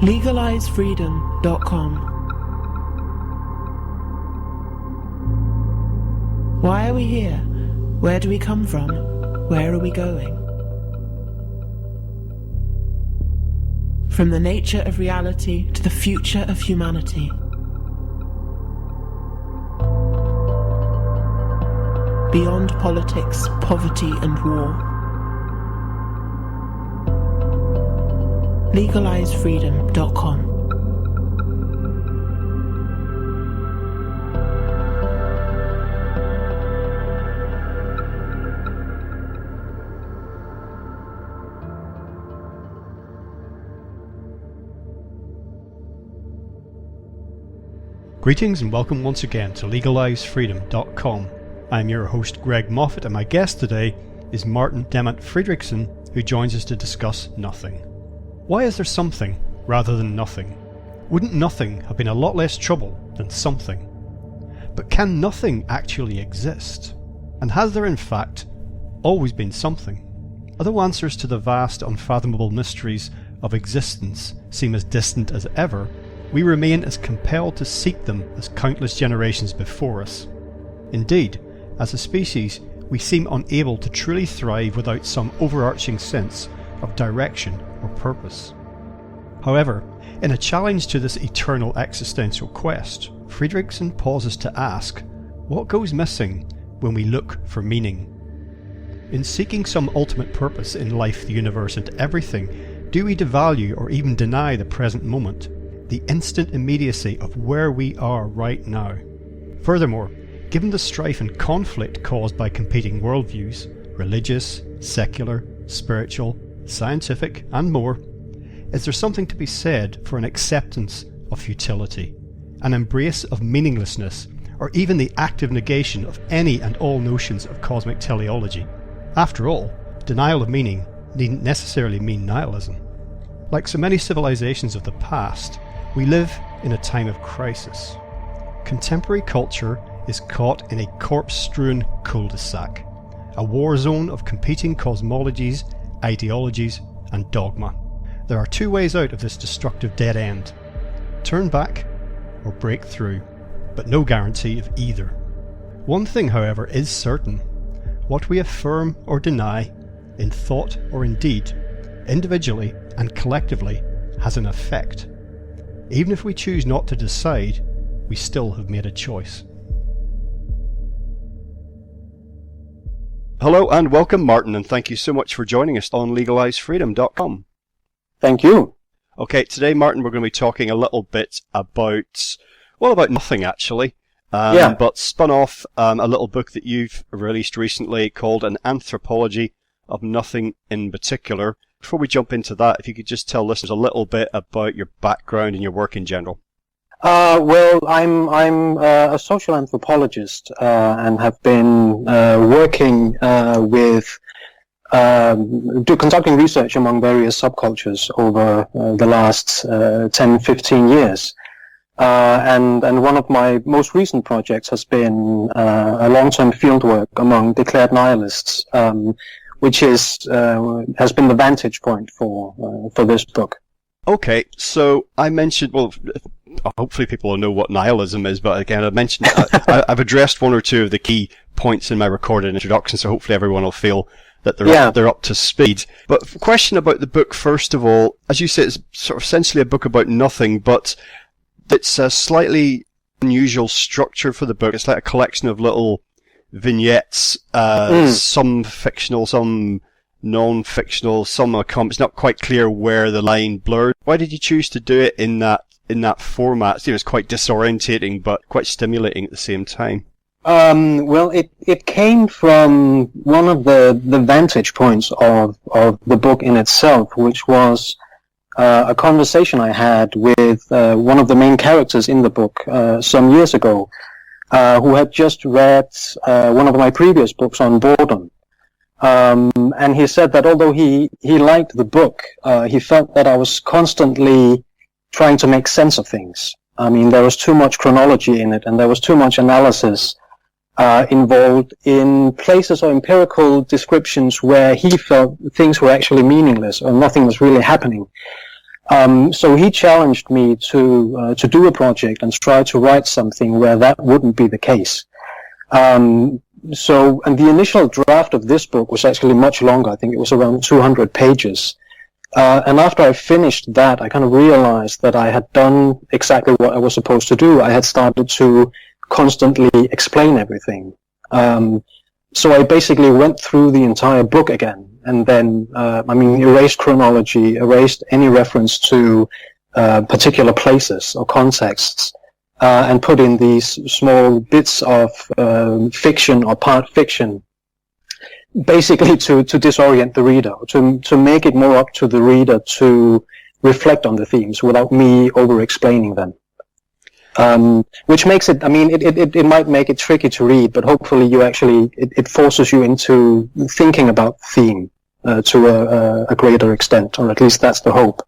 LegalizeFreedom.com. Why are we here? Where do we come from? Where are we going? From the nature of reality to the future of humanity. Beyond politics, poverty and war. LegalizeFreedom.com. Greetings and welcome once again to LegalizeFreedom.com. I'm your host Greg Moffat, and my guest today is Martin Demant Frederiksen, who joins us to discuss nothing. Why is there something rather than nothing? Wouldn't nothing have been a lot less trouble than something? But can nothing actually exist? And has there in fact always been something? Although answers to the vast, unfathomable mysteries of existence seem as distant as ever, we remain as compelled to seek them as countless generations before us. Indeed, as a species, we seem unable to truly thrive without some overarching sense of direction or purpose. However, in a challenge to this eternal existential quest, Frederiksen pauses to ask, what goes missing when we look for meaning? In seeking some ultimate purpose in life, the universe, and everything, do we devalue or even deny the present moment, the instant immediacy of where we are right now? Furthermore, given the strife and conflict caused by competing worldviews, religious, secular, spiritual, scientific, and more, is there something to be said for an acceptance of futility, an embrace of meaninglessness, or even the active negation of any and all notions of cosmic teleology? After all, denial of meaning needn't necessarily mean nihilism. Like so many civilizations of the past, we live in a time of crisis. Contemporary culture is caught in a corpse-strewn cul-de-sac, a war zone of competing cosmologies, ideologies, and dogma. There are two ways out of this destructive dead end: turn back or break through, but no guarantee of either. One thing, however, is certain: what we affirm or deny, in thought or in deed, individually and collectively, has an effect. Even if we choose not to decide, we still have made a choice. Hello and welcome, Martin, and thank you so much for joining us on LegalizeFreedom.com. Thank you. Okay, today, Martin, we're going to be talking a little bit about nothing actually, but spun off a little book that you've released recently called An Anthropology of Nothing in Particular. Before we jump into that, if you could just tell listeners a little bit about your background and your work in general. Well, I'm a social anthropologist and have been working with conducting research among various subcultures over the last 10-15 years. And one of my most recent projects has been a long-term fieldwork among declared nihilists, which has been the vantage point for this book. Okay, so I mentioned, well, hopefully people will know what nihilism is, but again, I mentioned I've addressed one or two of the key points in my recorded introduction, so hopefully everyone will feel that they're up to speed. But question about the book, first of all, as you say, it's sort of essentially a book about nothing, but it's a slightly unusual structure for the book. It's like a collection of little vignettes, some fictional, some non-fictional, some are it's not quite clear where the line blurred. Why did you choose to do it in that format? It's quite disorientating, but quite stimulating at the same time. Well, it came from one of the vantage points of the book in itself, which was a conversation I had with one of the main characters in the book some years ago, who had just read one of my previous books on boredom. And he said that although he liked the book, he felt that I was constantly trying to make sense of things. I mean, there was too much chronology in it, and there was too much analysis involved in places or empirical descriptions where he felt things were actually meaningless or nothing was really happening. So he challenged me to do a project and try to write something where that wouldn't be the case. And the initial draft of this book was actually much longer. I think it was around 200 pages. And after I finished that, I kind of realized that I had done exactly what I was supposed to do. I had started to constantly explain everything. So I basically went through the entire book again, and then, erased chronology, erased any reference to particular places or contexts, and put in these small bits of fiction or part fiction, basically to disorient the reader, to make it more up to the reader to reflect on the themes without me over-explaining them. Which makes it, it might make it tricky to read, but hopefully it forces you into thinking about theme to a greater extent, or at least that's the hope.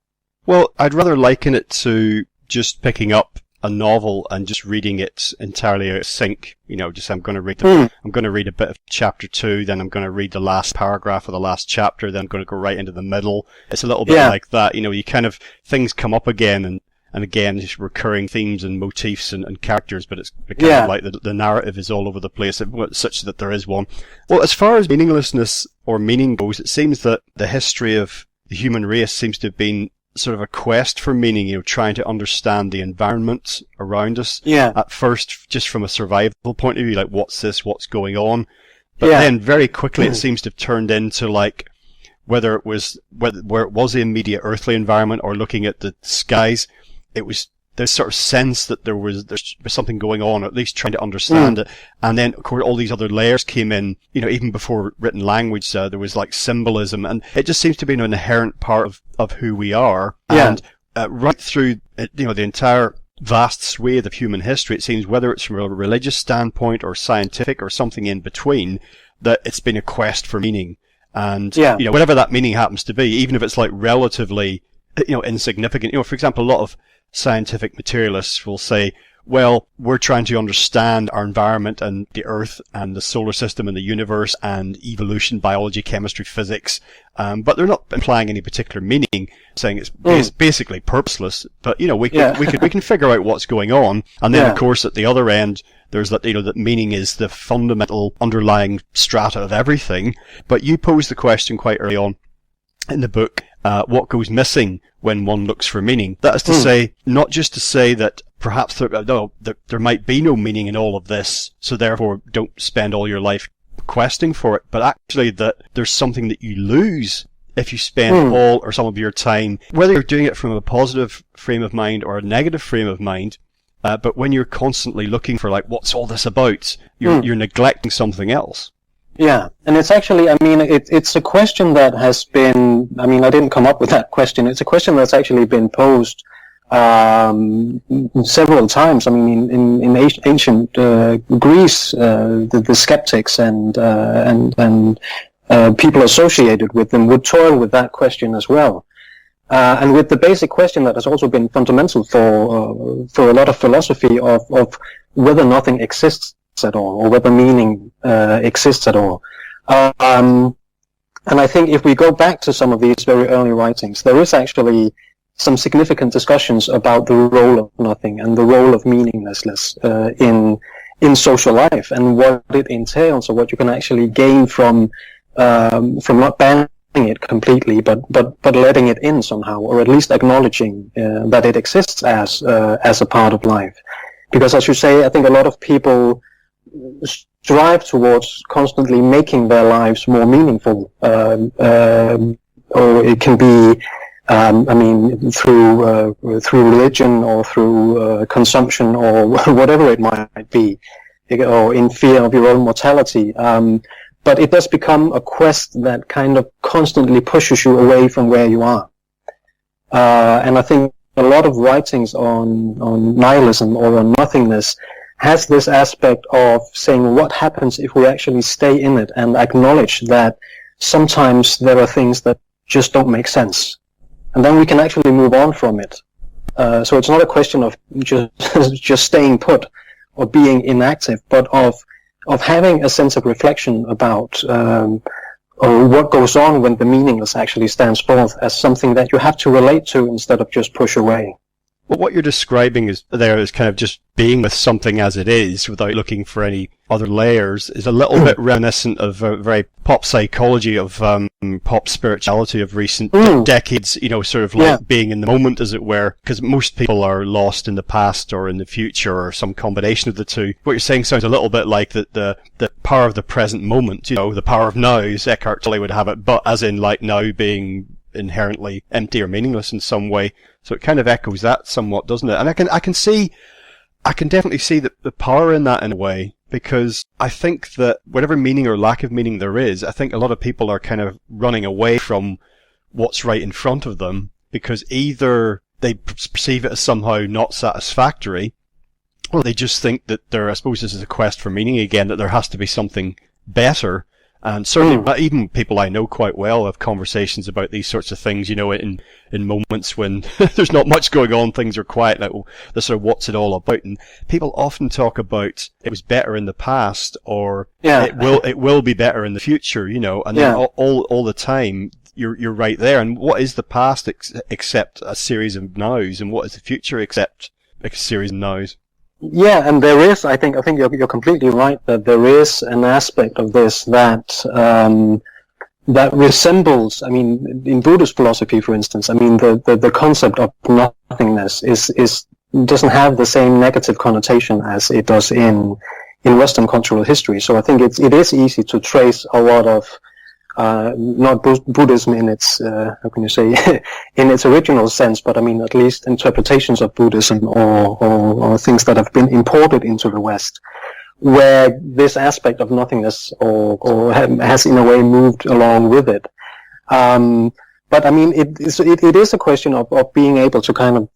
Well, I'd rather liken it to just picking up a novel and just reading it entirely out of sync. I'm going to read a bit of chapter 2, then I'm going to read the last paragraph of the last chapter, then I'm going to go right into the middle. It's a little bit like that. You kind of, things come up again and again, just recurring themes and motifs and characters, but it's kind of like the narrative is all over the place, such that there is one. Well, as far as meaninglessness or meaning goes, it seems that the history of the human race seems to have been sort of a quest for meaning, trying to understand the environment around us. Yeah. At first, just from a survival point of view, like what's this, what's going on. But then very quickly it seems to have turned into like, where it was the immediate earthly environment or looking at the skies, it was this sort of sense that there's something going on, or at least trying to understand it. And then, of course, all these other layers came in, even before written language, there was like symbolism, and it just seems to be an inherent part of who we are. Yeah. And right through, the entire vast swathe of human history, it seems, whether it's from a religious standpoint or scientific or something in between, that it's been a quest for meaning. And, whatever that meaning happens to be, even if it's like relatively, insignificant. For example, a lot of scientific materialists will say, well, we're trying to understand our environment and the Earth and the solar system and the universe and evolution, biology, chemistry, physics, but they're not implying any particular meaning, saying it's basically purposeless. But we can figure out what's going on, and then of course at the other end there's that that meaning is the fundamental underlying strata of everything. But you posed the question quite early on in the book, what goes missing when one looks for meaning. That is to say, not just to say that perhaps there might be no meaning in all of this, so therefore don't spend all your life questing for it, but actually that there's something that you lose if you spend all or some of your time, whether you're doing it from a positive frame of mind or a negative frame of mind, but when you're constantly looking for like, what's all this about, you're neglecting something else. Yeah, and it's actually, it's a question that has been, I didn't come up with that question. It's a question that's actually been posed several times. In ancient Greece, the skeptics and people associated with them would toil with that question as well. And with the basic question that has also been fundamental for a lot of philosophy of whether nothing exists at all, or whether meaning exists at all. And I think if we go back to some of these very early writings, there is actually some significant discussions about the role of nothing and the role of meaninglessness in social life, and what it entails, or what you can actually gain from not banning it completely, but letting it in somehow, or at least acknowledging that it exists as a part of life. Because, as you say, I think a lot of people strive towards constantly making their lives more meaningful, or it can be, through religion or through consumption or whatever it might be, or in fear of your own mortality. But it does become a quest that kind of constantly pushes you away from where you are. And I think a lot of writings on nihilism or on nothingness has this aspect of saying, what happens if we actually stay in it and acknowledge that sometimes there are things that just don't make sense, and then we can actually move on from it. So it's not a question of just staying put or being inactive, but of having a sense of reflection about or what goes on when the meaningless actually stands forth as something that you have to relate to instead of just push away. Well, what you're describing is kind of just being with something as it is without looking for any other layers is a little bit reminiscent of very pop psychology of pop spirituality of recent decades, sort of like being in the moment, as it were, because most people are lost in the past or in the future or some combination of the two. What you're saying sounds a little bit like the power of the present moment, the power of now, as Eckhart Tolle would have it, but as in like now being inherently empty or meaningless in some way. So it kind of echoes that somewhat, doesn't it? And I can definitely see the power in that in a way, because I think that whatever meaning or lack of meaning there is, I think a lot of people are kind of running away from what's right in front of them, because either they perceive it as somehow not satisfactory, or they just think that I suppose this is a quest for meaning again, that there has to be something better. And certainly, even people I know quite well have conversations about these sorts of things, in moments when there's not much going on, things are quiet, like, the sort of what's it all about. And people often talk about it was better in the past, or it will be better in the future, and then all the time you're right there. And what is the past except a series of nows, and what is the future except a series of nows? Yeah, and there is, I think you're completely right that there is an aspect of this that that resembles, in Buddhist philosophy, for instance, the concept of nothingness doesn't have the same negative connotation as it does in Western cultural history. So I think it is easy to trace a lot of not Buddhism in its how can you say in its original sense, but at least interpretations of Buddhism or things that have been imported into the West, where this aspect of nothingness or has in a way moved along with it. But it is a question of being able to kind of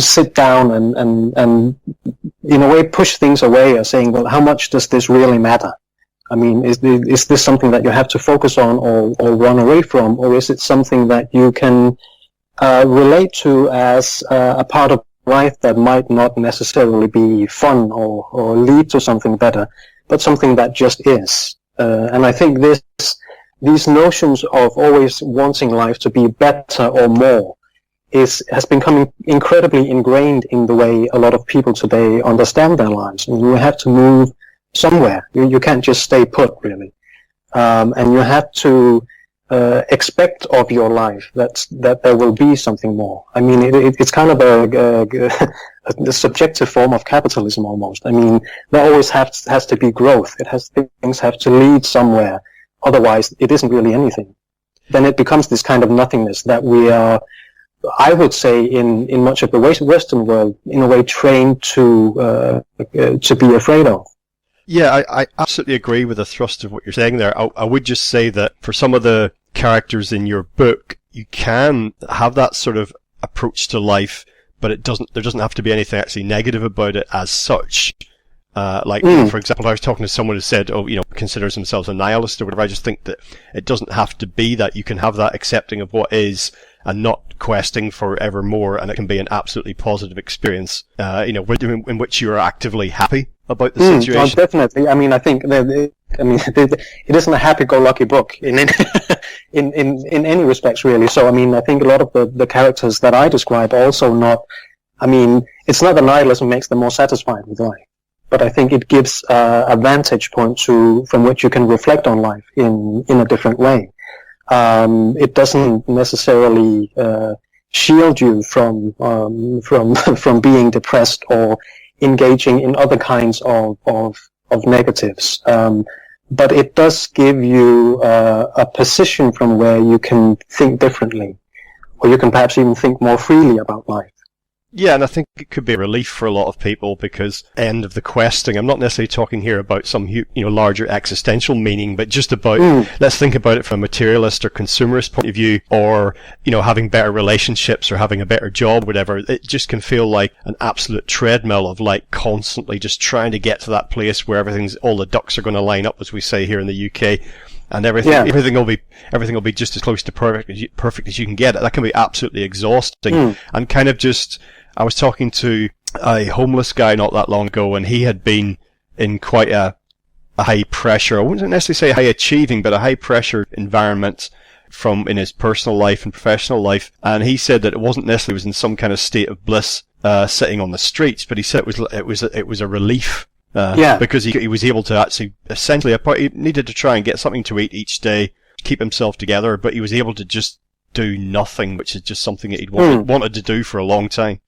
sit down and in a way push things away, or saying, well, how much does this really matter? Is this something that you have to focus on or run away from, or is it something that you can relate to as a part of life that might not necessarily be fun or lead to something better, but something that just is? And I think these notions of always wanting life to be better or more has become incredibly ingrained in the way a lot of people today understand their lives. And you have to move somewhere. You can't just stay put, really. And you have to expect of your life that there will be something more. It's kind of a subjective form of capitalism almost. There always has to be growth. Things have to lead somewhere. Otherwise, it isn't really anything. Then it becomes this kind of nothingness that we are, I would say, in much of the Western world, in a way trained to be afraid of. Yeah, I absolutely agree with the thrust of what you're saying there. I would just say that for some of the characters in your book, you can have that sort of approach to life, but there doesn't have to be anything actually negative about it as such. For example, I was talking to someone who said, considers themselves a nihilist or whatever. I just think that it doesn't have to be that. You can have that accepting of what is and not questing for ever more, and it can be an absolutely positive experience, in which you are actively happy about the situation. Definitely. I think it isn't a happy-go-lucky book in any respects, really. So, I think a lot of the characters that I describe also it's not that nihilism makes them more satisfied with life, but I think it gives a vantage point from which you can reflect on life in a different way. It doesn't necessarily shield you from being depressed or engaging in other kinds of negatives. But it does give you a position from where you can think differently, or you can perhaps even think more freely about life. Yeah, and I think it could be a relief for a lot of people, because end of the questing, I'm not necessarily talking here about some larger existential meaning, but just about, let's think about it from a materialist or consumerist point of view, or, having better relationships or having a better job, whatever. It just can feel like an absolute treadmill of constantly just trying to get to that place where all the ducks are going to line up, as we say here in the UK. And everything will be just as close to perfect as you can get it. That can be absolutely exhausting. And kind of just, I was talking to a homeless guy not that long ago, and he had been in quite a a high pressure, I wouldn't necessarily say high achieving, but a high pressure environment from in his personal life and professional life, and he said that it wasn't necessarily was in some kind of state of bliss sitting on the streets, but he said it was a relief because he was able to actually essentially he needed to try and get something to eat each day, keep himself together, but he was able to just do nothing, which is just something that he'd wanted to do for a long time.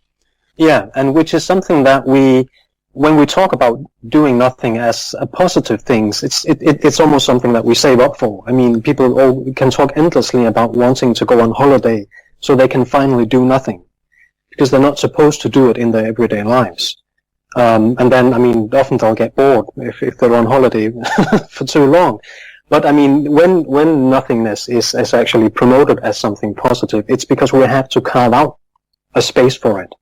Yeah, and which is something that when we talk about doing nothing as a positive thing, it's almost something that we save up for. I mean, people can talk endlessly about wanting to go on holiday so they can finally do nothing, because they're not supposed to do it in their everyday lives. And then, I mean, often they'll get bored if they're on holiday for too long. But I mean, when nothingness is actually promoted as something positive, it's because we have to carve out a space for it.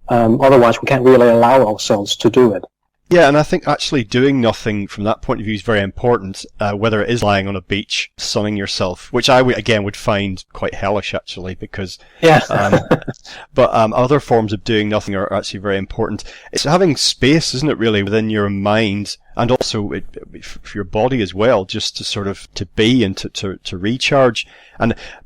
Otherwise, we can't really allow ourselves to do it. Yeah, and I think actually doing nothing from that point of view is very important, whether it is lying on a beach, sunning yourself, which I, again, would find quite hellish, actually, because... Yeah. But other forms of doing nothing are actually very important. It's having space, isn't it, really, within your mind, and also for your body as well, just to sort of to be and to recharge.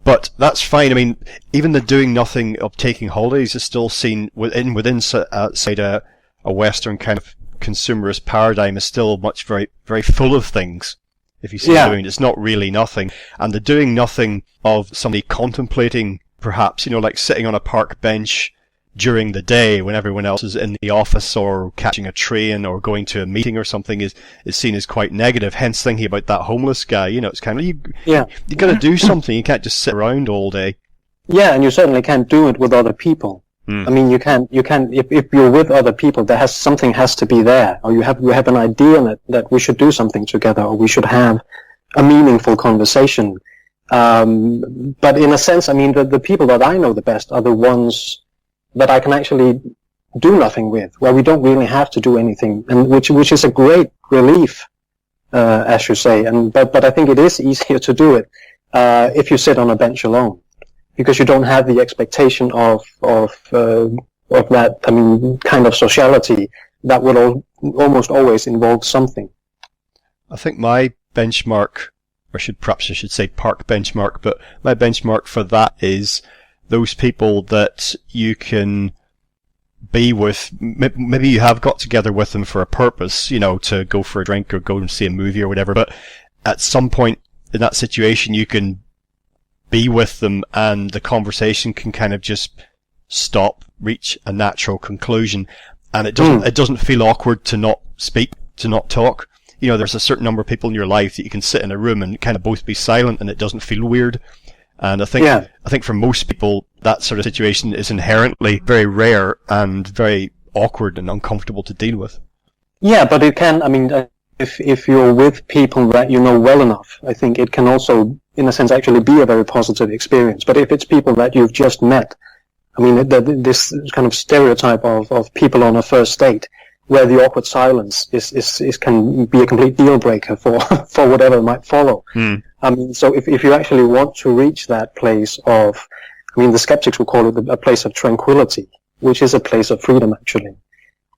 But that's fine. I mean, even the doing nothing of taking holidays is still seen within outside a Western kind of consumerist paradigm is still very, very full of things. If you see doing, it's not really nothing. And the doing nothing of somebody contemplating, perhaps, like sitting on a park bench during the day when everyone else is in the office or catching a train or going to a meeting or something is seen as quite negative. Hence thinking about that homeless guy, it's kind of, you got to do something. You can't just sit around all day. Yeah, and you certainly can't do it with other people. I mean, you can, if you're with other people, something has to be there, or you have an idea that we should do something together, or we should have a meaningful conversation. But in a sense, I mean, the people that I know the best are the ones that I can actually do nothing with, where we don't really have to do anything, and which is a great relief, as you say. But I think it is easier to do it, if you sit on a bench alone, because you don't have the expectation of that, I mean, kind of sociality that would almost always involve something. I think my benchmark, perhaps I should say park benchmark, but my benchmark for that is those people that you can be with. Maybe you have got together with them for a purpose, to go for a drink or go and see a movie or whatever, but at some point in that situation you can be with them and the conversation can kind of just stop, reach a natural conclusion, and it doesn't feel awkward to not speak, to not talk. There's a certain number of people in your life that you can sit in a room and kind of both be silent and it doesn't feel weird. And I think for most people that sort of situation is inherently very rare and very awkward and uncomfortable to deal with. Yeah, but it can, I mean, if you're with people that you know well enough, I think it can also, in a sense, actually be a very positive experience. But if it's people that you've just met, I mean, this kind of stereotype of people on a first date, where the awkward silence is can be a complete deal breaker for whatever might follow. I mean, so if you actually want to reach that place of, I mean, the skeptics will call it a place of tranquility, which is a place of freedom, actually,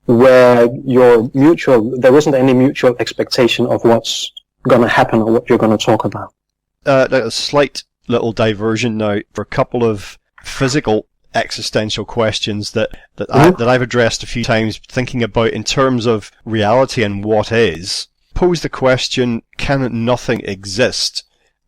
where there isn't any mutual expectation of what's going to happen or what you're going to talk about. A slight little diversion now for a couple of physical existential questions that I've addressed a few times, thinking about in terms of reality and what is. Pose the question, can nothing exist?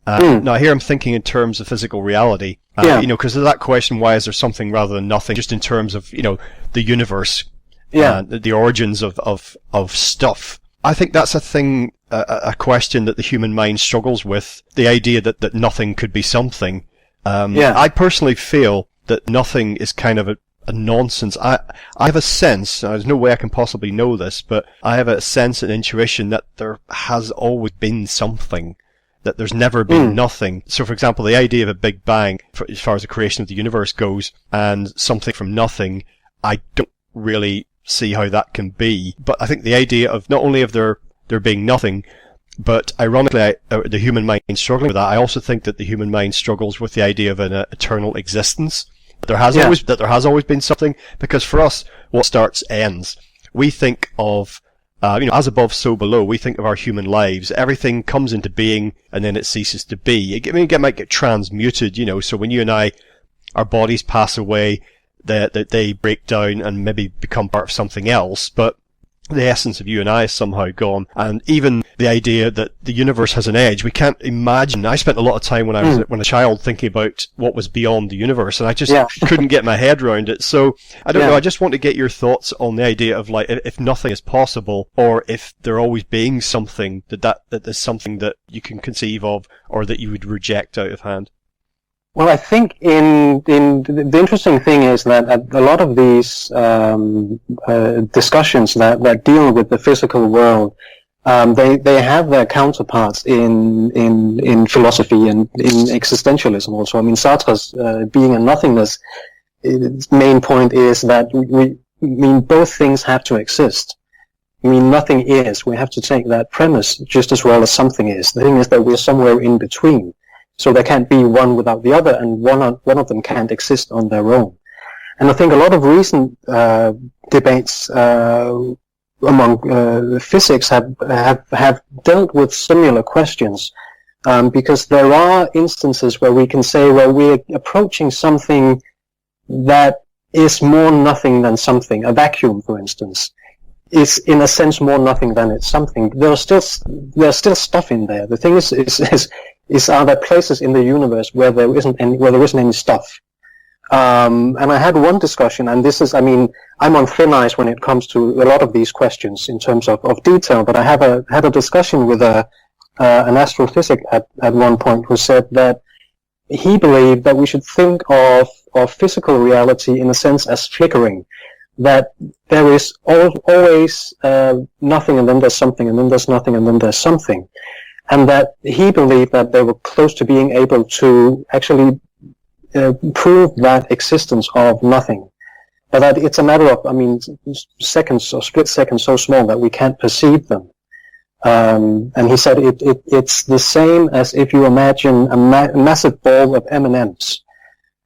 Now here I'm thinking in terms of physical reality, because of that question, why is there something rather than nothing, just in terms of, the universe, the origins of stuff. I think that's a thing, a question that the human mind struggles with, the idea that nothing could be something. I personally feel that nothing is kind of a nonsense. I have a sense, there's no way I can possibly know this, but I have a sense and intuition that there has always been something, that there's never been nothing. So for example, the idea of a Big Bang, as far as the creation of the universe goes, and something from nothing, I don't really see how that can be. But I think the idea of not only of there being nothing, but ironically, the human mind struggling with that, I also think that the human mind struggles with the idea of an eternal existence. There has always been something, because for us, what starts ends. We think of as above, so below. We think of our human lives. Everything comes into being and then it ceases to be. It might get transmuted, so when you and I, our bodies pass away, they break down and maybe become part of something else, but the essence of you and I is somehow gone. And even the idea that the universe has an edge, we can't imagine. I spent a lot of time when I was a child thinking about what was beyond the universe, and I just couldn't get my head around it. So I don't know. I just want to get your thoughts on the idea of like, if nothing is possible, or if there always being something that is something that you can conceive of, or that you would reject out of hand. Well, I think the interesting thing is that a lot of these discussions that deal with the physical world, they have their counterparts in philosophy and in existentialism also. I mean, Sartre's being and nothingness, its main point is that we mean both things have to exist. I mean, nothing is. We have to take that premise just as well as something is. The thing is that we're somewhere in between. So there can't be one without the other, and one of them can't exist on their own. And I think a lot of recent debates among physics have dealt with similar questions, because there are instances where we can say, well, we're approaching something that is more nothing than something. A vacuum, for instance, is in a sense more nothing than it's something. There's still stuff in there. The thing is are there places in the universe where there isn't any stuff? And I had one discussion, and this is, I mean, I'm on thin ice when it comes to a lot of these questions in terms of detail, but I had a discussion with an astrophysicist at one point who said that he believed that we should think of physical reality in a sense as flickering, that there is always nothing, and then there's something, and then there's nothing, and then there's something. And that he believed that they were close to being able to actually prove that existence of nothing. But that it's a matter of, I mean, seconds or split seconds so small that we can't perceive them. And he said it's the same as if you imagine a massive ball of M&Ms.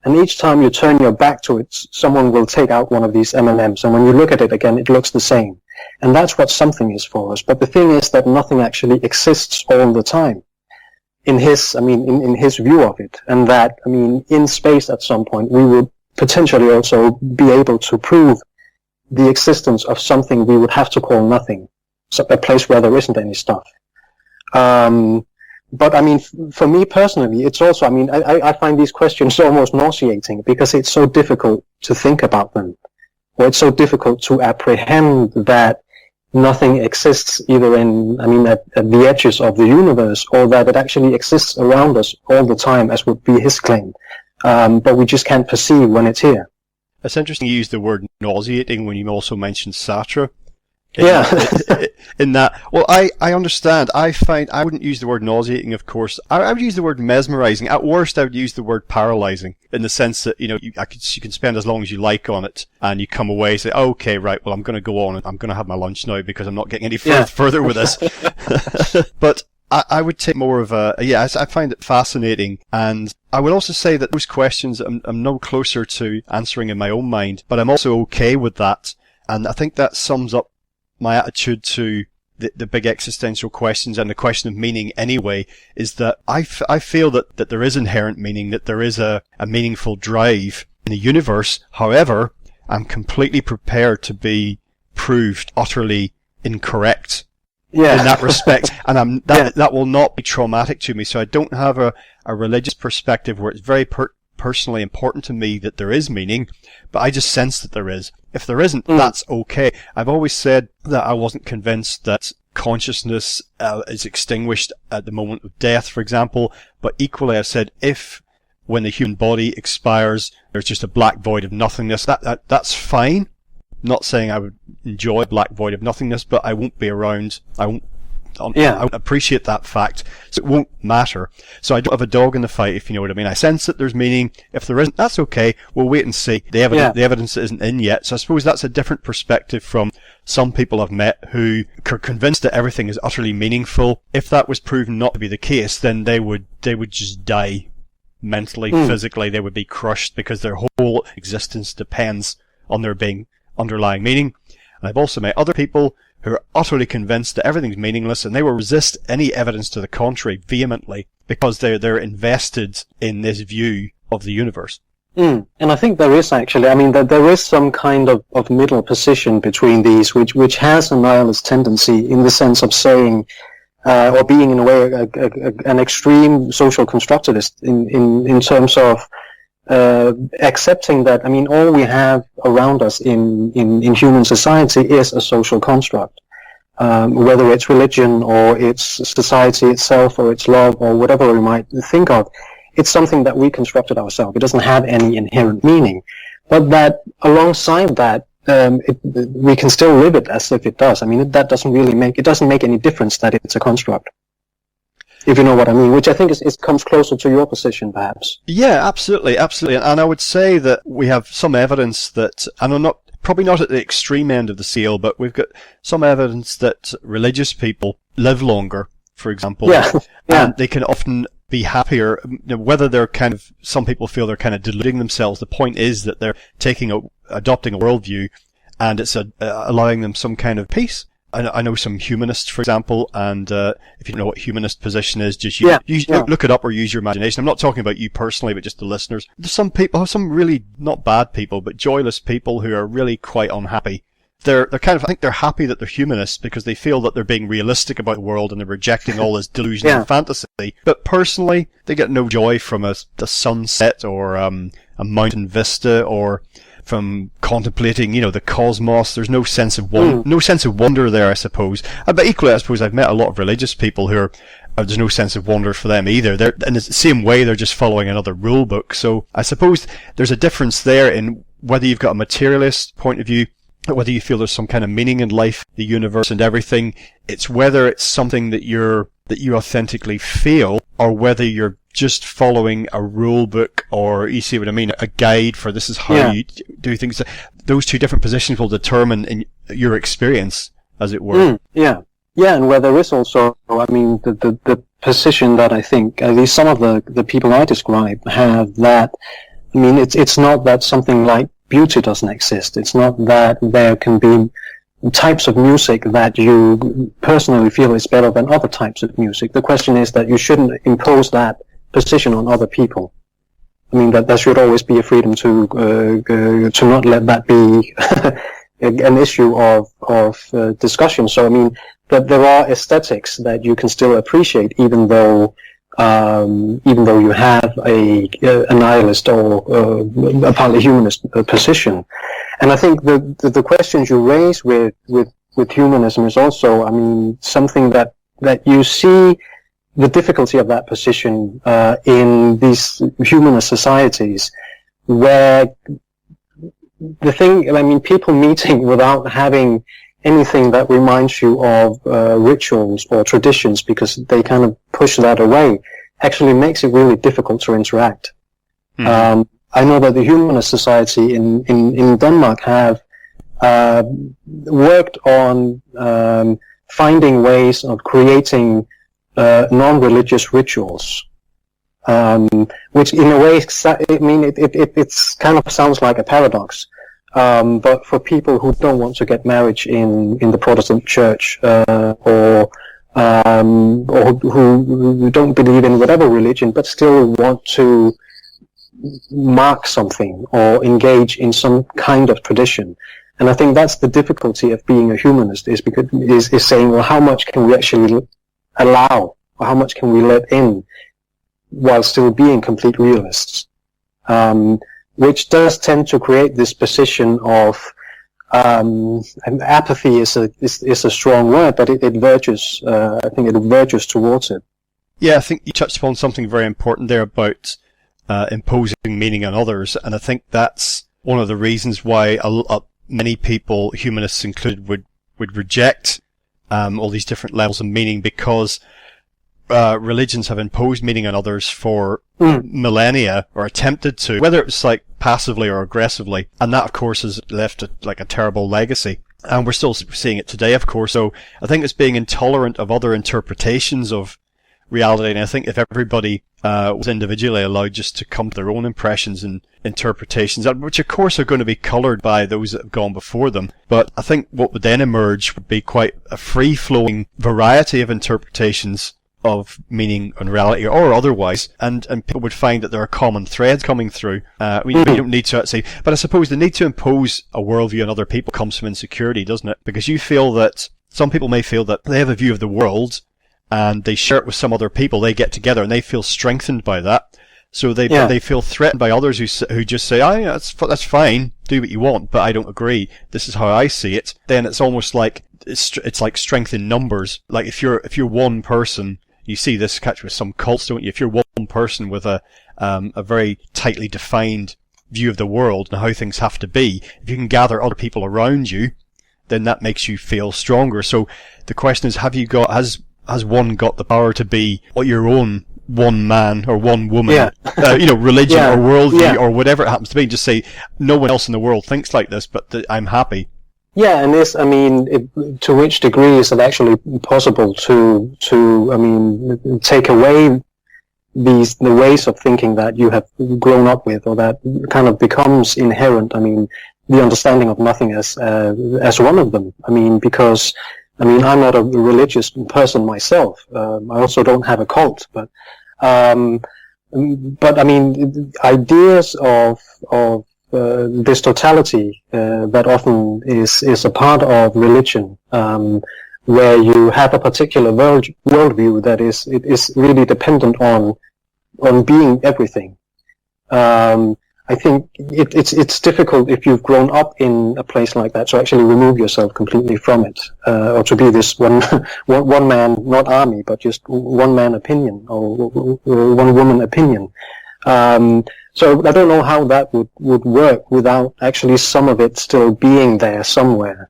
And each time you turn your back to it, someone will take out one of these M&Ms. And when you look at it again, it looks the same. And that's what something is for us. But the thing is that nothing actually exists all the time. In his view of it. And that, I mean, in space at some point, we would potentially also be able to prove the existence of something we would have to call nothing. So a place where there isn't any stuff. But I mean, for me personally, it's also, I mean, I find these questions almost nauseating because it's so difficult to think about them. Or it's so difficult to apprehend that nothing exists either at the edges of the universe, or that it actually exists around us all the time, as would be his claim. But we just can't perceive when it's here. It's interesting you use the word nauseating when you also mentioned Sartre. In that, well, I understand. I wouldn't use the word nauseating, of course. I would use the word mesmerizing. At worst, I would use the word paralyzing, in the sense that, you can spend as long as you like on it, and you come away and say, oh, okay, right, well, I'm going to go on and I'm going to have my lunch now because I'm not getting any further with this. But I would take more of I find it fascinating, and I would also say that those questions I'm no closer to answering in my own mind, but I'm also okay with that, and I think that sums up my attitude to the big existential questions and the question of meaning anyway, is that I feel that there is inherent meaning, that there is a meaningful drive in the universe. However, I'm completely prepared to be proved utterly incorrect in that respect, and that will not be traumatic to me. So I don't have a religious perspective where it's very personally important to me that there is meaning, but I just sense that there is. If there isn't, that's okay. I've always said that I wasn't convinced that consciousness is extinguished at the moment of death, for example, but equally I've said if when the human body expires there's just a black void of nothingness, that's fine. Not saying I would enjoy a black void of nothingness, but I won't be around. I appreciate that fact, so it won't matter. So I don't have a dog in the fight, if you know what I mean. I sense that there's meaning. If there isn't, that's okay. We'll wait and see. The evidence isn't in yet. So I suppose that's a different perspective from some people I've met who are convinced that everything is utterly meaningful. If that was proven not to be the case, then they would just die mentally, physically. They would be crushed because their whole existence depends on there being underlying meaning. And I've also met other people who are utterly convinced that everything's meaningless, and they will resist any evidence to the contrary vehemently because they're invested in this view of the universe. And I think there is actually, there is some kind of middle position between these, which has a nihilist tendency in the sense of saying, or being in a way an extreme social constructivist in terms of accepting that, all we have around us in human society is a social construct. Whether it's religion or it's society itself or it's love or whatever we might think of, it's something that we constructed ourselves. It doesn't have any inherent meaning. But that alongside that, we can still live it as if it does. That doesn't make any difference that it's a construct. If you know what I mean, which I think it comes closer to your position, perhaps. Yeah, absolutely. And I would say that we have some evidence that, and I'm probably not at the extreme end of the scale, but we've got some evidence that religious people live longer, for example. Yeah. And they can often be happier, whether they're some people feel they're kind of deluding themselves. The point is that they're adopting a worldview, and it's allowing them some kind of peace. I know some humanists, for example, and if you don't know what humanist position is, just look it up or use your imagination. I'm not talking about you personally, but just the listeners. There's some people, some really not bad people, but joyless people who are really quite unhappy. I think they're happy that they're humanists because they feel that they're being realistic about the world and they're rejecting all this delusion and fantasy. But personally, they get no joy from a sunset or a mountain vista or from contemplating, the cosmos. There's no sense of wonder there, I suppose. But equally, I suppose I've met a lot of religious people who there's no sense of wonder for them either. They're in the same way, they're just following another rule book. So I suppose there's a difference there in whether you've got a materialist point of view, whether you feel there's some kind of meaning in life, the universe and everything. It's whether it's something that you authentically feel, or whether you're just following a rule book, or you see what I mean, a guide for this is how you do things. Those two different positions will determine in your experience, as it were. Yeah, and where there is also, the position that I think, at least some of the people I describe have that, it's not that something like beauty doesn't exist. It's not that there can be types of music that you personally feel is better than other types of music. The question is that you shouldn't impose that position on other people. That there should always be a freedom to not let that be an issue of discussion. So that there are aesthetics that you can still appreciate, even though you have a nihilist or a partly humanist position. And I think the questions you raise with humanism is also, something that you see the difficulty of that position in these humanist societies, where people meeting without having anything that reminds you of rituals or traditions, because they kind of push that away, actually makes it really difficult to interact. I know that the Humanist Society in Denmark have worked on finding ways of creating non-religious rituals, which in a way, it's kind of sounds like a paradox. But for people who don't want to get married in the Protestant church, or who don't believe in whatever religion, but still want to mark something or engage in some kind of tradition. And I think that's the difficulty of being a humanist, is saying, well, how much can we actually allow, or how much can we let in while still being complete realists? Which does tend to create this position of, and apathy is a strong word, but it verges, I think it verges towards it. Yeah, I think you touched upon something very important there about imposing meaning on others, and I think that's one of the reasons why many people, humanists included, would reject all these different levels of meaning, because religions have imposed meaning on others for millennia, or attempted to, whether it's like passively or aggressively, and that of course has left a terrible legacy, and we're still seeing it today, of course. So I think it's being intolerant of other interpretations of reality, and I think if everybody was individually allowed just to come to their own impressions and interpretations, which of course are going to be coloured by those that have gone before them, but I think what would then emerge would be quite a free-flowing variety of interpretations of meaning and reality or otherwise, and people would find that there are common threads coming through. We don't need to say, but I suppose the need to impose a worldview on other people comes from insecurity, doesn't it? Because you feel that some people may feel that they have a view of the world and they share it with some other people, they get together and they feel strengthened by that. So they feel threatened by others who just say, oh yeah, that's fine, do what you want, but I don't agree. This is how I see it. Then it's almost like it's like strength in numbers. Like if you're one person, you see this catch with some cults, don't you? If you're one person with a very tightly defined view of the world and how things have to be, if you can gather other people around you, then that makes you feel stronger. So the question is, has one got the power to be your own one man or one woman, religion or worldview or whatever it happens to be? Just say, no one else in the world thinks like this, but I'm happy. Yeah, and this, to which degree is it actually possible to take away the ways of thinking that you have grown up with, or that kind of becomes inherent? The understanding of nothing as one of them. Because I'm not a religious person myself. I also don't have a cult, but ideas of this totality that often is a part of religion, where you have a particular worldview that is really dependent on being everything. I think it's difficult if you've grown up in a place like that to actually remove yourself completely from it, or to be this one man, not army, but just one man opinion or one woman opinion. So I don't know how that would work without actually some of it still being there somewhere,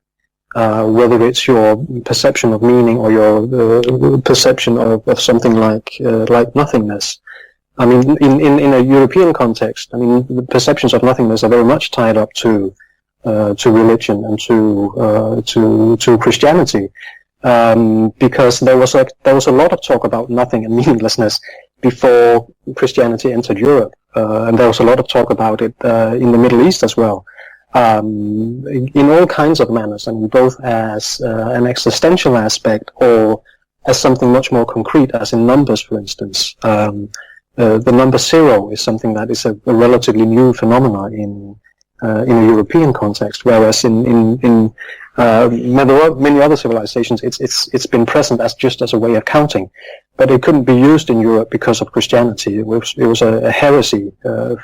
whether it's your perception of meaning or your perception of something like nothingness. In a European context, the perceptions of nothingness are very much tied up to religion and to Christianity, because there was a lot of talk about nothing and meaninglessness before Christianity entered Europe, and there was a lot of talk about it in the Middle East as well, in all kinds of manners. Both as an existential aspect or as something much more concrete, as in numbers, for instance. The number 0 is something that is a relatively new phenomenon in a European context, whereas in many other civilizations it's been present as a way of counting, but it couldn't be used in Europe because of Christianity. It was a heresy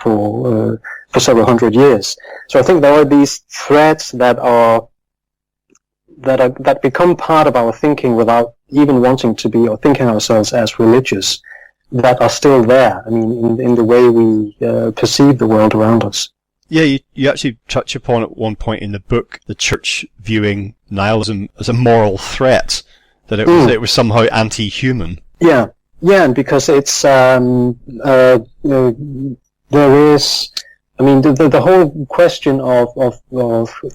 for several hundred years. So I think there are these threads that become part of our thinking without even wanting to be or thinking ourselves as religious, that are still there, in the way we perceive the world around us. Yeah, you actually touch upon at one point in the book the church viewing nihilism as a moral threat, that it was somehow anti-human. Yeah, and because it's there is, the whole question of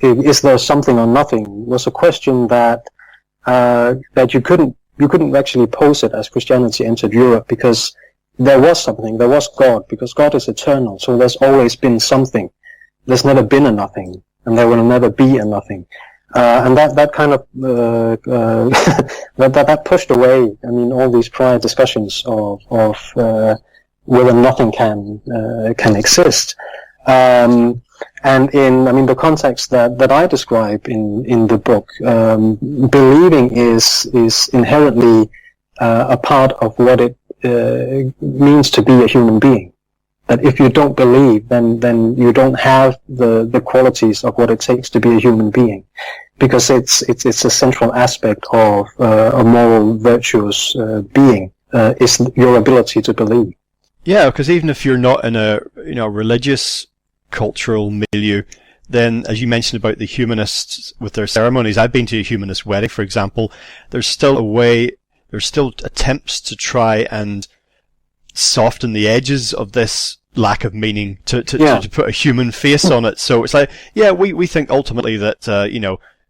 is there something or nothing was a question that you couldn't actually pose it as Christianity entered Europe, because there was something, there was God, because God is eternal, so there's always been something. There's never been a nothing, and there will never be a nothing. And that kind of, that pushed away, all these prior discussions of whether nothing can exist. And in, the context that I describe in the book, believing is inherently a part of what it means to be a human being. That if you don't believe, then you don't have the qualities of what it takes to be a human being, because it's a central aspect of a moral, virtuous being, is your ability to believe. Yeah, because even if you're not in a religious cultural milieu, then, as you mentioned about the humanists with their ceremonies, I've been to a humanist wedding, for example, there's still attempts to try and soften the edges of this lack of meaning, to put a human face on it. So it's like, we think ultimately that,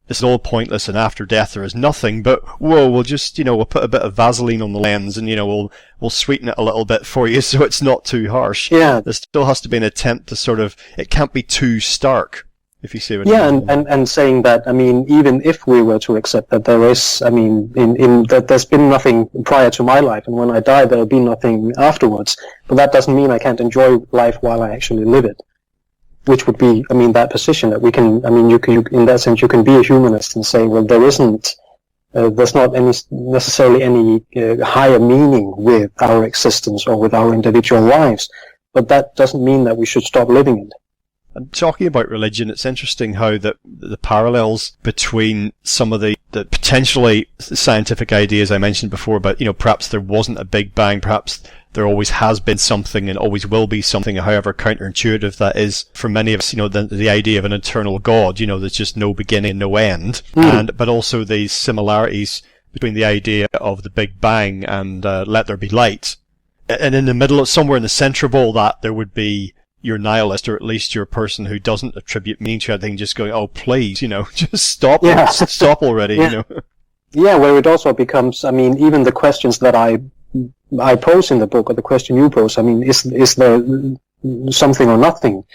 this is all pointless and after death there is nothing, but whoa, we'll just, we'll put a bit of Vaseline on the lens and, we'll sweeten it a little bit for you so it's not too harsh. Yeah. There still has to be an attempt to it can't be too stark, if you see what I mean. Yeah, and saying that, even if we were to accept that there is, that there's been nothing prior to my life, and when I die there'll be nothing afterwards, but that doesn't mean I can't enjoy life while I actually live it. Which would be, that position that we can, you can, in that sense, you can be a humanist and say, well, there's not necessarily any higher meaning with our existence or with our individual lives, but that doesn't mean that we should stop living it. And talking about religion, it's interesting how the parallels between some of the potentially scientific ideas I mentioned before about, perhaps there wasn't a Big Bang, perhaps there always has been something and always will be something, however counterintuitive that is for many of us, the idea of an eternal God, there's just no beginning and no end. But also these similarities between the idea of the Big Bang and let there be light. And in the middle, somewhere in the centre of all that, there would be your nihilist, or at least your person who doesn't attribute meaning to anything, just going, oh please, just stop, stop already, Yeah, where it also becomes, even the questions that I pose in the book, or the question you pose, is there something or nothing?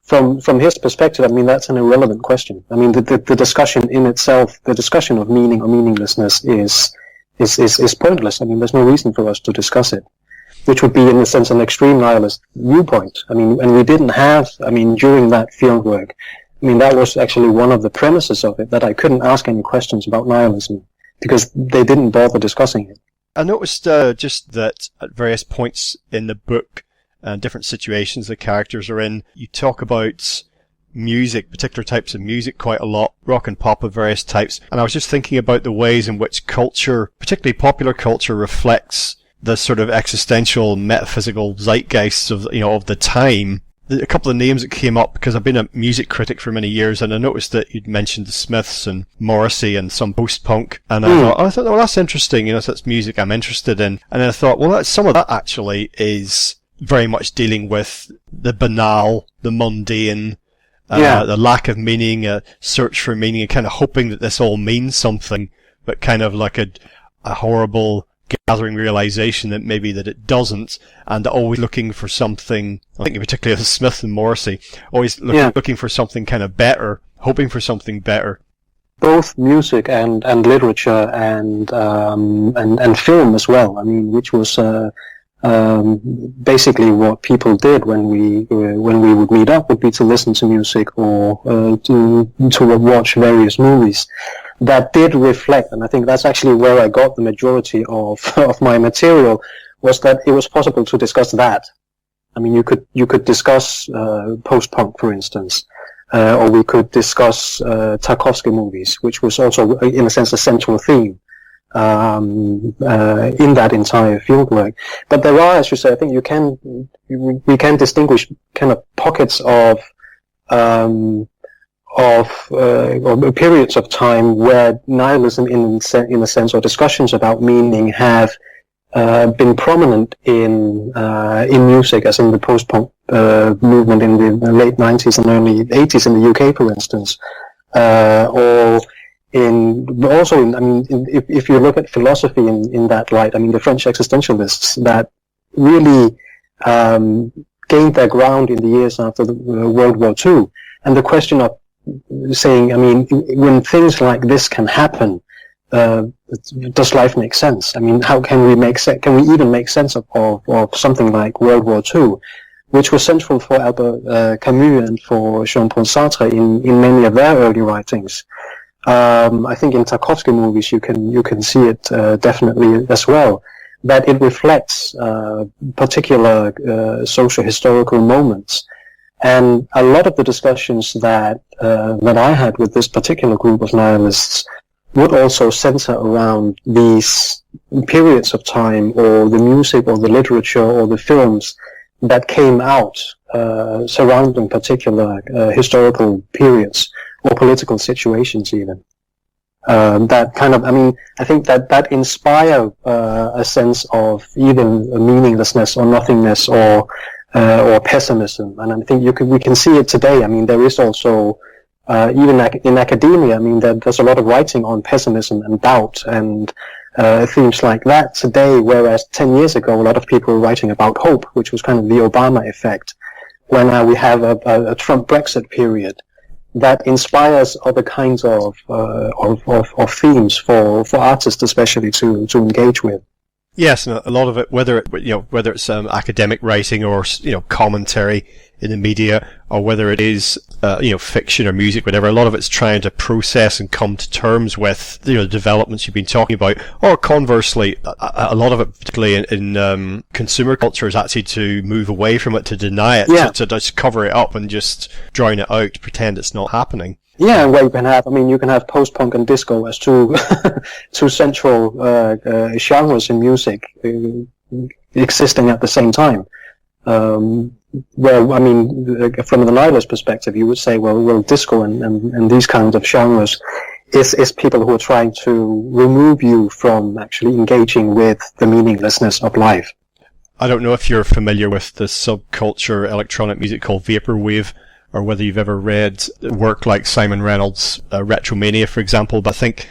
From his perspective, that's an irrelevant question. The discussion in itself, the discussion of meaning or meaninglessness is pointless. There's no reason for us to discuss it, which would be, in a sense, an extreme nihilist viewpoint. And we didn't have, during that field work, that was actually one of the premises of it, that I couldn't ask any questions about nihilism, because they didn't bother discussing it. I noticed just that at various points in the book, different situations the characters are in, you talk about music, particular types of music quite a lot, rock and pop of various types, and I was just thinking about the ways in which culture, particularly popular culture, reflects the sort of existential, metaphysical zeitgeist of the time. A couple of names that came up, because I've been a music critic for many years, and I noticed that you'd mentioned the Smiths and Morrissey and some post-punk, and I thought, well, that's interesting, so that's music I'm interested in. And then I thought, well, some of that actually is very much dealing with the banal, the mundane, the lack of meaning, a search for meaning, and kind of hoping that this all means something, but kind of like a horrible gathering realization that maybe that it doesn't, and always looking for something. I'm thinking particularly of Smith and Morrissey, always looking for something kind of better, hoping for something better. Both music and literature and film as well. Which was basically what people did when we would meet up, would be to listen to music or to watch various movies. That did reflect, and I think that's actually where I got the majority of my material, was that it was possible to discuss that. You could discuss post-punk, for instance, or we could discuss Tarkovsky movies, which was also, in a sense, a central theme in that entire fieldwork. But there are, as you say, I think we can distinguish kind of pockets of periods of time where nihilism, in a sense, or discussions about meaning have been prominent in music, as in the post-punk movement in the late 90s and early 80s in the UK, for instance, or if you look at philosophy in that light, the French existentialists that really gained their ground in the years after World War II, and the question of saying, when things like this can happen, does life make sense? How can we make sense? Can we even make sense of something like World War II, which was central for Albert Camus and for Jean-Paul Sartre in many of their early writings? I think in Tarkovsky movies you can see it definitely as well, that it reflects particular socio-historical moments. And a lot of the discussions that I had with this particular group of nihilists would also center around these periods of time, or the music, or the literature, or the films that came out surrounding particular historical periods or political situations even. That kind of, I think that inspire a sense of even meaninglessness or nothingness or pessimism. And I think we can see it today. There is also Even in academia, I mean, there's a lot of writing on pessimism and doubt and themes like that today, whereas 10 years ago, a lot of people were writing about hope, which was kind of the Obama effect, where now we have a Trump Brexit period that inspires other kinds of themes for artists especially to engage with. Yes, and a lot of it, whether it's academic writing or commentary in the media, or whether it is fiction or music, whatever, a lot of it's trying to process and come to terms with the developments you've been talking about. Or conversely, a lot of it, particularly in consumer culture, is actually to move away from it, to deny it, to just cover it up and just drown it out, pretend it's not happening. Yeah, where you can have post-punk and disco as two central genres in music existing at the same time. Well, I mean, from the nihilist perspective, you would say, well, disco and these kinds of genres is people who are trying to remove you from actually engaging with the meaninglessness of life. I don't know if you're familiar with the subculture electronic music called vaporwave, or whether you've ever read work like Simon Reynolds' Retromania, for example. But I think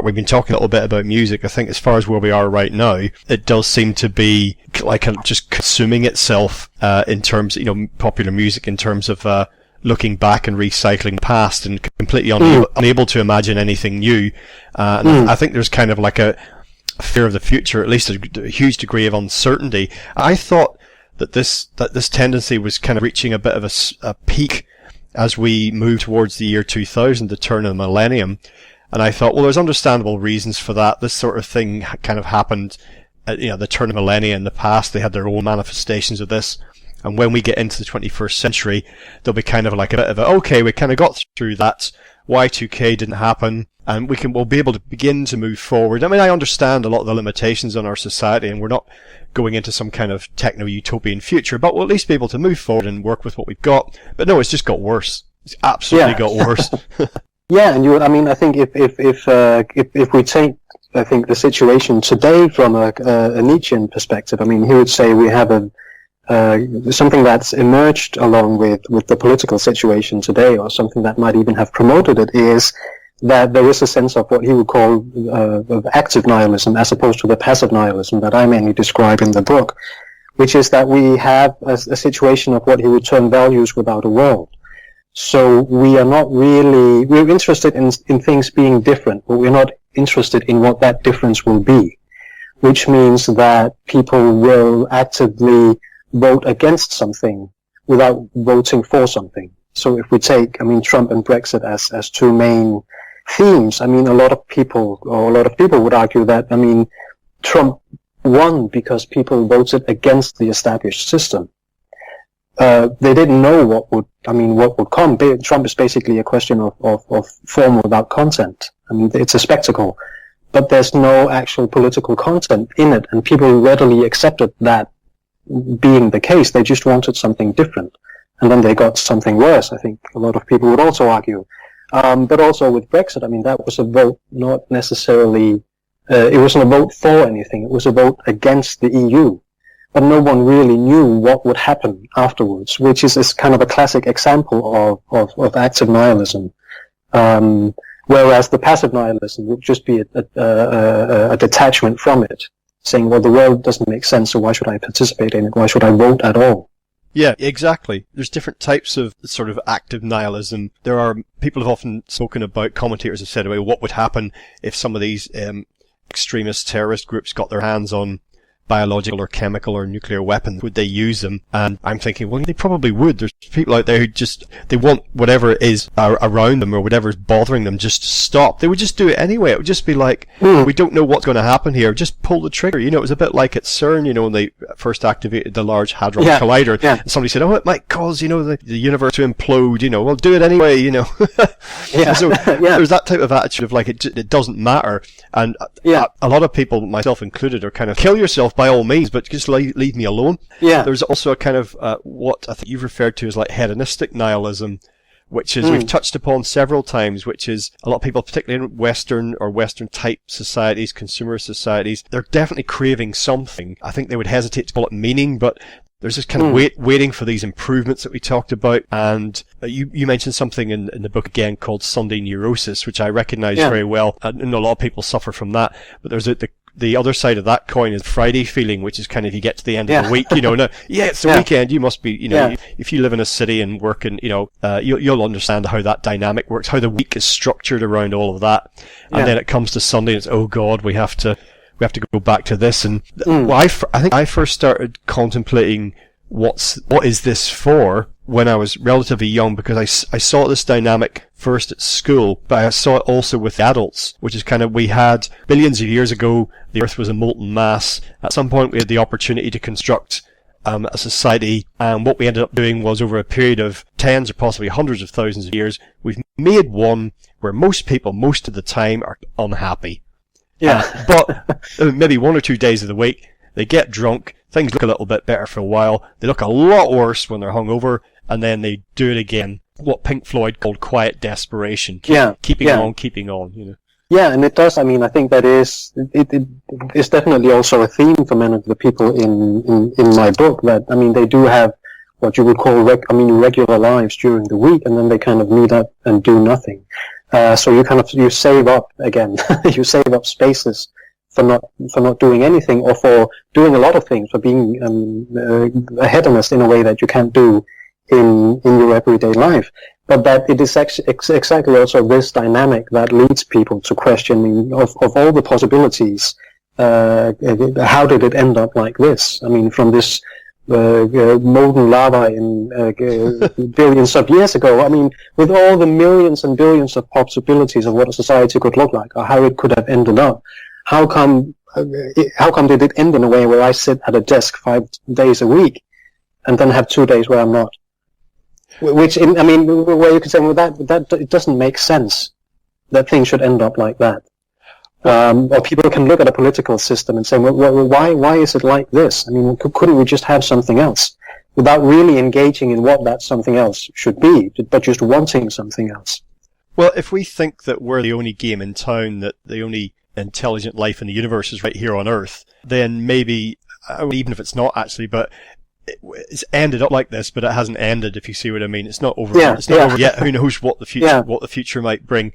we've been talking a little bit about music, I think as far as where we are right now, it does seem to be like just consuming itself in terms, popular music in terms of looking back and recycling the past and completely unable to imagine anything new. And I think there's kind of like a fear of the future, at least a huge degree of uncertainty. I thought that this tendency was kind of reaching a bit of a peak as we move towards the year 2000, the turn of the millennium. And I thought, well, there's understandable reasons for that. This sort of thing kind of happened at, the turn of millennia in the past. They had their own manifestations of this. And when we get into the 21st century, there'll be kind of like a bit of okay, we kind of got through that. Y2K didn't happen. And we'll be able to begin to move forward. I mean, I understand a lot of the limitations on our society, and we're not going into some kind of techno-utopian future, but we'll at least be able to move forward and work with what we've got. But no, it's just got worse. It's absolutely got worse. Yeah, and I think if we take, I think, the situation today from a Nietzschean perspective, I mean, he would say we have something that's emerged along with the political situation today, or something that might even have promoted it, is that there is a sense of what he would call of active nihilism as opposed to the passive nihilism that I mainly describe in the book, which is that we have a situation of what he would term values without a world. So we are not really, we're interested in things being different, but we're not interested in what that difference will be, which means that people will actively vote against something without voting for something. So if we take, Trump and Brexit as two main themes, a lot of people would argue that, Trump won because people voted against the established system. They didn't know what would come. Trump is basically a question of form without content. It's a spectacle, but there's no actual political content in it, and people readily accepted that being the case. They just wanted something different, and then they got something worse. I think a lot of people would also argue. But also with Brexit, that was a vote not necessarily, it wasn't a vote for anything, it was a vote against the EU. But no one really knew what would happen afterwards, which is kind of a classic example of active nihilism. Whereas the passive nihilism would just be a detachment from it, saying, well, the world doesn't make sense, so why should I participate in it? Why should I vote at all? Yeah, exactly. There's different types of sort of active nihilism. People have often spoken about, commentators have said, well, what would happen if some of these extremist terrorist groups got their hands on biological or chemical or nuclear weapons? Would they use them? And I'm thinking, well, they probably would. There's people out there who they want whatever is around them or whatever is bothering them just to stop. They would just do it anyway. It would just be like, we don't know what's going to happen here. Just pull the trigger. It was a bit like at CERN, when they first activated the Large Hadron Collider. Yeah. And somebody said, oh, it might cause, the universe to implode, well, do it anyway, Yeah. So there's that type of attitude of like, it doesn't matter. And a lot of people, myself included, are kind of, kill yourself by all means, but just leave me alone. Yeah. There's also a kind of what I think you've referred to as like hedonistic nihilism, which is we've touched upon several times, which is a lot of people, particularly in Western or Western type societies, consumer societies, they're definitely craving something. I think they would hesitate to call it meaning, but There's this kind of waiting for these improvements that we talked about, and you mentioned something in the book again called Sunday neurosis, which I recognise very well, and a lot of people suffer from that. But there's the other side of that coin is Friday feeling, which is kind of you get to the end of the week, it's the weekend, you must be, if you live in a city and work in, you'll understand how that dynamic works, how the week is structured around all of that, and then it comes to Sunday and it's, oh God, we have to go back to this. And I think I first started contemplating what is this for when I was relatively young, because I saw this dynamic first at school, but I saw it also with adults, which is kind of, we had billions of years ago, the earth was a molten mass. At some point we had the opportunity to construct a society, and what we ended up doing was, over a period of tens or possibly hundreds of thousands of years, we've made one where most people most of the time are unhappy. But maybe 1 or 2 days of the week, they get drunk, things look a little bit better for a while, they look a lot worse when they're hungover, and then they do it again. What Pink Floyd called quiet desperation. Keeping on. Yeah, and it does. I mean, I think that is it's definitely also a theme for many of the people in my book. That, I mean, they do have what you would call regular lives during the week, and then they kind of meet up and do nothing. So you save up again. You save up spaces for not doing anything, or for doing a lot of things, for being a hedonist in a way that you can't do in your everyday life. But that it is exactly also this dynamic that leads people to questioning of all the possibilities. How did it end up like this? I mean, from this molten lava in billions of years ago. I mean, with all the millions and billions of possibilities of what a society could look like, or how it could have ended up, how come did it end in a way where I sit at a desk 5 days a week and then have 2 days where I'm not? Where you could say, well, that it doesn't make sense that things should end up like that. Or people can look at a political system and say, well, why is it like this? I mean, couldn't we just have something else, without really engaging in what that something else should be, but just wanting something else? Well, if we think that we're the only game in town, that the only intelligent life in the universe is right here on Earth, then maybe, even if it's not actually, but it's ended up like this, but it hasn't ended, if you see what I mean. It's not over. It's not over yet. Who knows what the future might bring,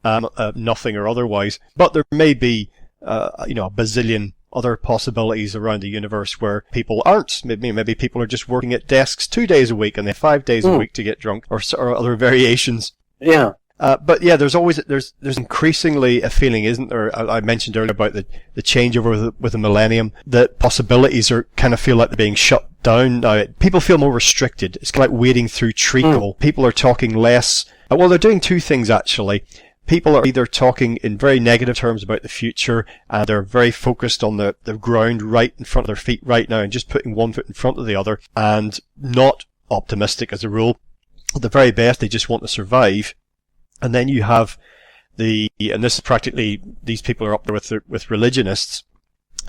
nothing or otherwise. But there may be, a bazillion other possibilities around the universe where people aren't. Maybe people are just working at desks 2 days a week and they have 5 days a week to get drunk, or other variations. Yeah. But yeah, there's increasingly a feeling, isn't there? I mentioned earlier about the changeover with the millennium, that possibilities kind of feel like they're being shut down now. People feel more restricted. It's kind of like wading through treacle. People are talking less. Well, they're doing two things actually. People are either talking in very negative terms about the future, and they're very focused on the ground right in front of their feet right now, and just putting one foot in front of the other, and not optimistic as a rule. At the very best, they just want to survive. And then you have and this is practically, these people are up there with religionists.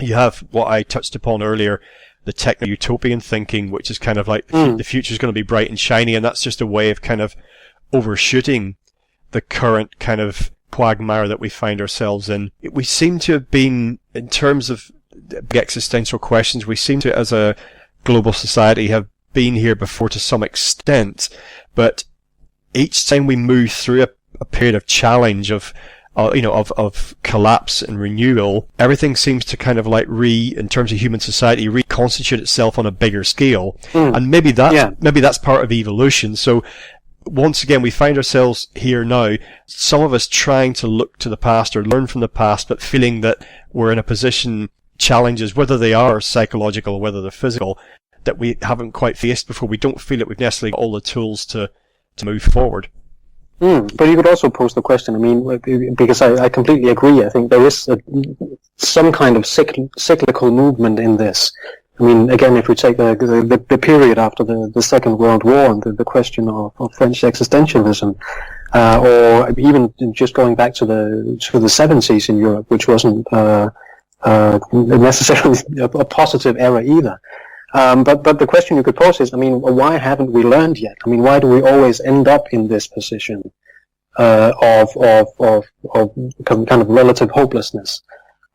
You have what I touched upon earlier, the techno-utopian thinking, which is kind of like the future's going to be bright and shiny, and that's just a way of kind of overshooting the current kind of quagmire that we find ourselves in. We seem to have been, in terms of existential questions, we seem to, as a global society, have been here before to some extent, but each time we move through a period of challenge, of collapse and renewal, everything seems to kind of like in terms of human society, reconstitute itself on a bigger scale. And maybe that's part of evolution. So once again, we find ourselves here now, some of us trying to look to the past or learn from the past, but feeling that we're in a position, challenges, whether they are psychological or whether they're physical, that we haven't quite faced before. We don't feel that we've necessarily got all the tools to move forward. But you could also pose the question, I mean, because I completely agree. I think there is some kind of cyclical movement in this. I mean, again, if we take the period after the Second World War and the question of French existentialism, or even just going back to the 70s in Europe, which wasn't necessarily a positive era either. But the question you could pose is, I mean, why haven't we learned yet? I mean, why do we always end up in this position of kind of relative hopelessness,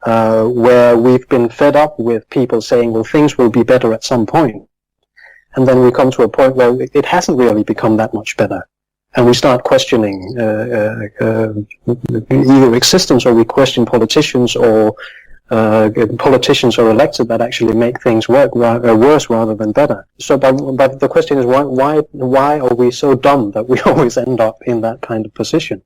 where we've been fed up with people saying, well, things will be better at some point, and then we come to a point where it hasn't really become that much better. And we start questioning either existence, or we question politicians, or politicians are elected that actually make things worse rather than better. So, but the question is, why are we so dumb that we always end up in that kind of position?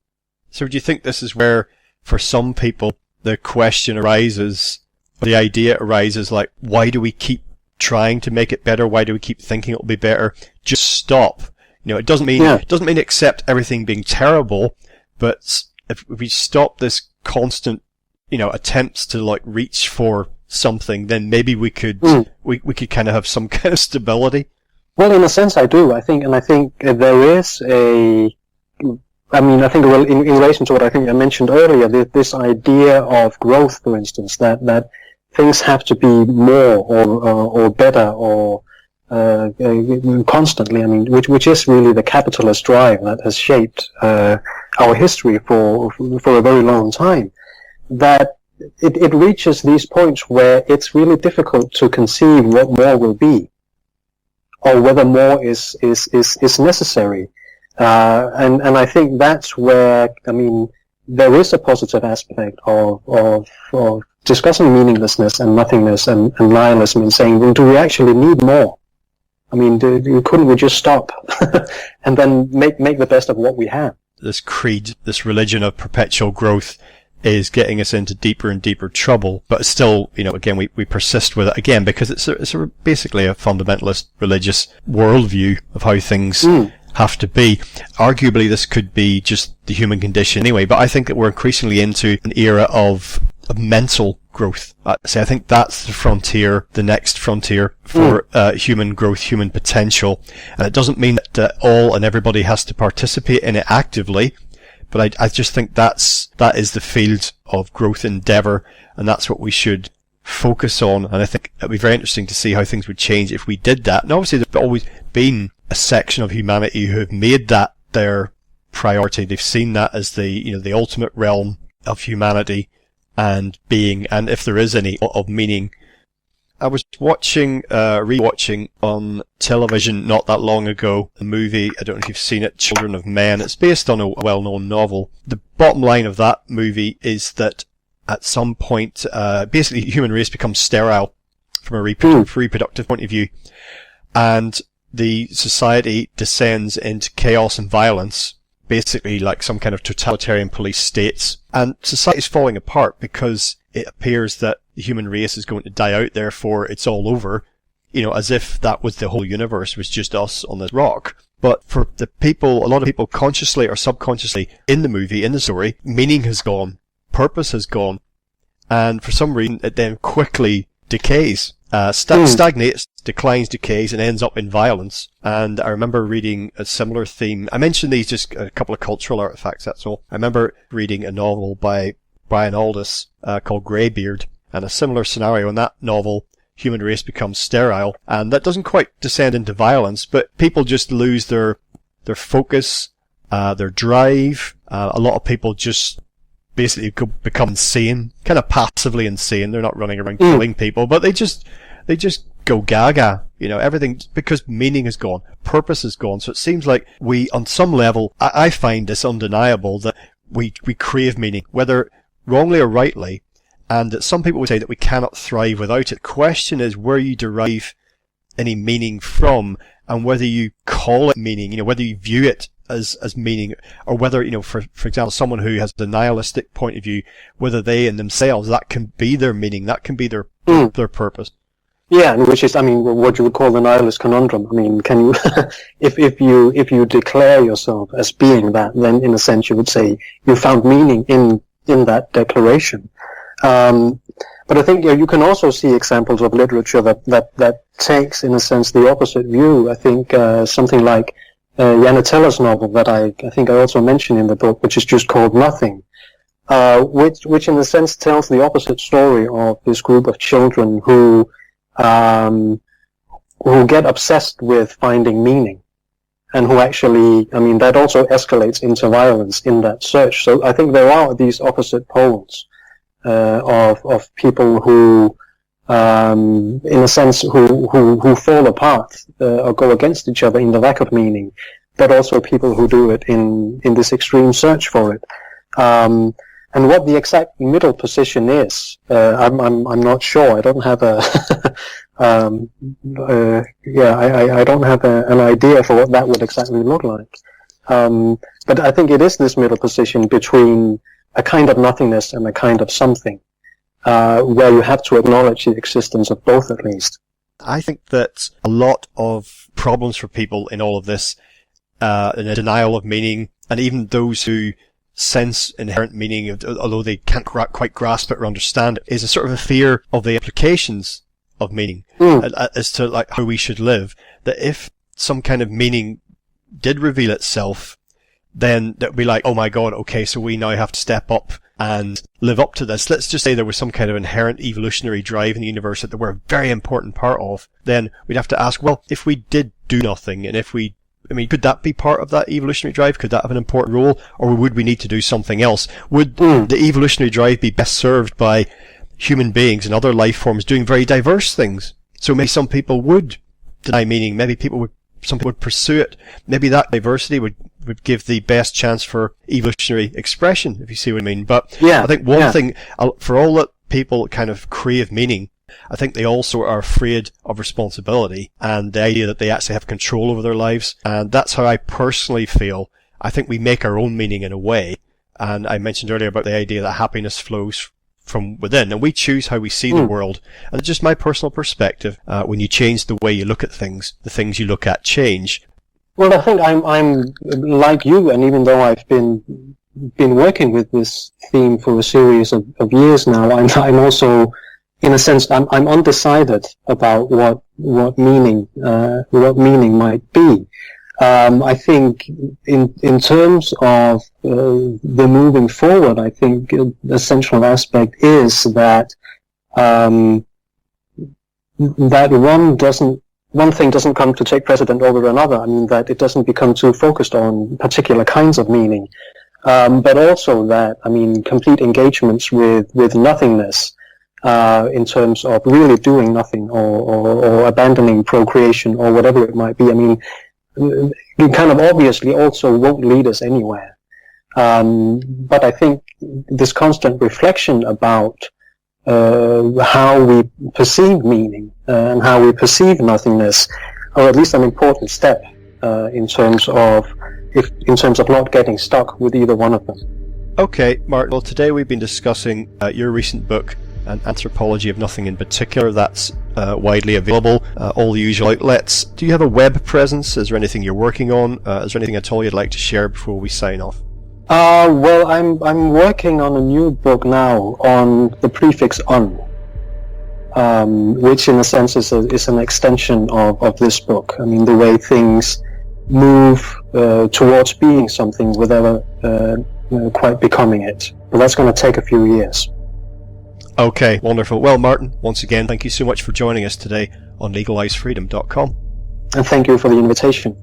So do you think this is where, for some people, the question arises, the idea arises, like, why do we keep trying to make it better? Why do we keep thinking it'll be better? Just stop. It doesn't mean accept everything being terrible, but if we stop this constant, attempts to like reach for something, then maybe we could we could kind of have some kind of stability. Well, in a sense, I do. I think there is I think in relation to what I think I mentioned earlier, this idea of growth, for instance, that things have to be more or better or constantly. Which is really the capitalist drive that has shaped our history for a very long time. That it reaches these points where it's really difficult to conceive what more will be, or whether more is necessary. And I think that's where, there is a positive aspect of discussing meaninglessness and nothingness and nihilism, and saying, well, do we actually need more? Couldn't we just stop and then make the best of what we have? This creed, this religion of perpetual growth, is getting us into deeper and deeper trouble, but still, again, we persist with it again because it's basically a fundamentalist religious worldview of how things have to be. Arguably, this could be just the human condition anyway, but I think that we're increasingly into an era of mental growth. I think that's the frontier, the next frontier for human growth, human potential. And it doesn't mean that all and everybody has to participate in it actively, but I just think that is the field of growth endeavour, and that's what we should focus on. And I think it'd be very interesting to see how things would change if we did that. And obviously there's always been a section of humanity who have made that their priority. They've seen that as the ultimate realm of humanity and being, and if there is any of meaning. I was rewatching on television not that long ago a movie, I don't know if you've seen it, Children of Men. It's based on a well-known novel. The bottom line of that movie is that at some point, basically the human race becomes sterile from a reproductive point of view, and the society descends into chaos and violence, basically like some kind of totalitarian police states, and society's falling apart because it appears that the human race is going to die out, therefore it's all over, as if that was the whole universe, was just us on this rock. But for the people, a lot of people consciously or subconsciously in the movie, in the story, meaning has gone, purpose has gone, and for some reason it then quickly decays, stagnates, declines, decays, and ends up in violence. And I remember reading a similar theme. I mentioned these just a couple of cultural artifacts, that's all. I remember reading a novel by Brian Aldiss called Greybeard, and a similar scenario in that novel. Human race becomes sterile, and that doesn't quite descend into violence, but people just lose their focus, their drive. A lot of people just basically become insane, kind of passively insane. They're not running around killing people, but they just go gaga, everything, because meaning is gone, purpose is gone. So it seems like we, on some level, I find this undeniable, that we crave meaning, whether wrongly or rightly, and that some people would say that we cannot thrive without it. The question is where you derive any meaning from, and whether you call it meaning, whether you view it as meaning, or whether, for example, someone who has a nihilistic point of view, whether they in themselves, that can be their meaning, that can be their purpose. Yeah, which is, what you would call the nihilist conundrum. Can you, if you declare yourself as being that, then in a sense you would say you found meaning in that declaration. But I think you can also see examples of literature that takes, in a sense, the opposite view. I think something like Janatella's novel that I think I also mentioned in the book, which is just called Nothing, which in a sense tells the opposite story of this group of children who get obsessed with finding meaning, and who actually, that also escalates into violence in that search. So I think there are these opposite poles of people who in a sense, who fall apart or go against each other in the lack of meaning, but also people who do it in this extreme search for it. And what the exact middle position is, I'm not sure. I don't have a I don't have an idea for what that would exactly look like. But I think it is this middle position between a kind of nothingness and a kind of something, where you have to acknowledge the existence of both, at least. I think that a lot of problems for people in all of this, in a denial of meaning, and even those who sense inherent meaning, although they can't quite grasp it or understand it, is a sort of a fear of the implications of meaning, as to like how we should live. That if some kind of meaning did reveal itself, then that would be like, oh my god, okay, so we now have to step up and live up to this. Let's just say there was some kind of inherent evolutionary drive in the universe that we're a very important part of. Then we'd have to ask, well, if we did do nothing, and could that be part of that evolutionary drive? Could that have an important role? Or would we need to do something else? Would the evolutionary drive be best served by human beings and other life forms doing very diverse things? So maybe some people would deny meaning, some people would pursue it. Maybe that diversity would give the best chance for evolutionary expression, if you see what I mean. But I think one thing, for all that people kind of crave meaning, I think they also are afraid of responsibility and the idea that they actually have control over their lives. And that's how I personally feel. I think we make our own meaning in a way. And I mentioned earlier about the idea that happiness flows from within, and we choose how we see the world. And it's just my personal perspective. When you change the way you look at things, the things you look at change. Well, I think I'm like you, and even though I've been working with this theme for a series of years now, I'm also, in a sense, I'm undecided about what meaning might be. I think in terms of the moving forward, I think the central aspect is that that one thing doesn't come to take precedent over another. I mean, that it doesn't become too focused on particular kinds of meaning, but also that, I mean, complete engagements with nothingness, in terms of really doing nothing or abandoning procreation or whatever it might be. I mean, it kind of obviously also won't lead us anywhere. But I think this constant reflection about how we perceive meaning and how we perceive nothingness are at least an important step in terms of not getting stuck with either one of them. Okay, Martin. Well, today we've been discussing your recent book, An Anthropology of Nothing in Particular. That's widely available, all the usual outlets. Do you have a web presence? Is there anything you're working on? Is there anything at all you'd like to share before we sign off? Well, I'm working on a new book now on the prefix "un," which in a sense is an extension of this book. I mean, the way things move towards being something without quite becoming it. But that's going to take a few years. Okay, wonderful. Well, Martin, once again, thank you so much for joining us today on LegalizeFreedom.com. And thank you for the invitation.